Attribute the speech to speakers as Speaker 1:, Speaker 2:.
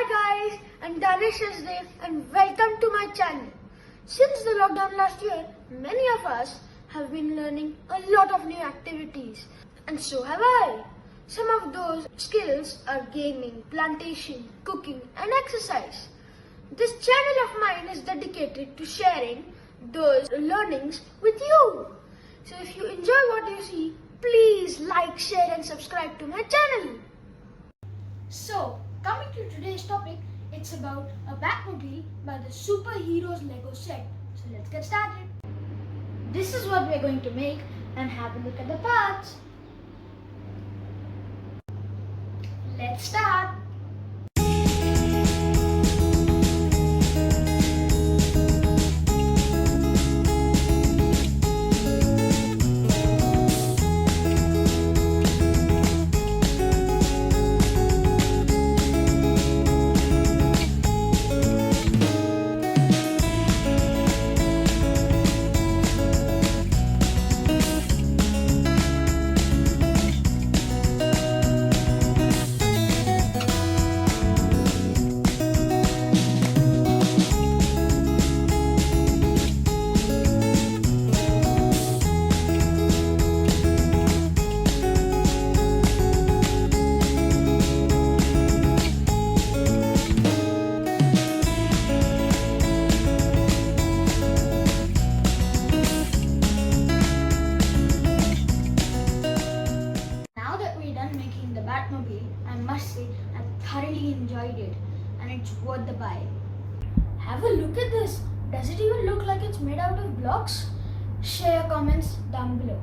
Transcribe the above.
Speaker 1: Hi guys, I'm Danish Asdev and welcome to my channel. Since the lockdown last year, many of us have been learning a lot of new activities, and so have I. Some of those skills are gaming, plantation, cooking and exercise. This channel of mine is dedicated to sharing those learnings with you. So if you enjoy what you see, please like, share and subscribe to my channel. So, coming to today's topic, it's about a Batmobile by the Superheroes Lego set. So let's get started. This is what we're going to make and have a look at the parts. Let's start. Making the Batmobile, I must say I thoroughly enjoyed it and it's worth the buy. Have a look at this. Does it even look like it's made out of blocks? Share your comments down below.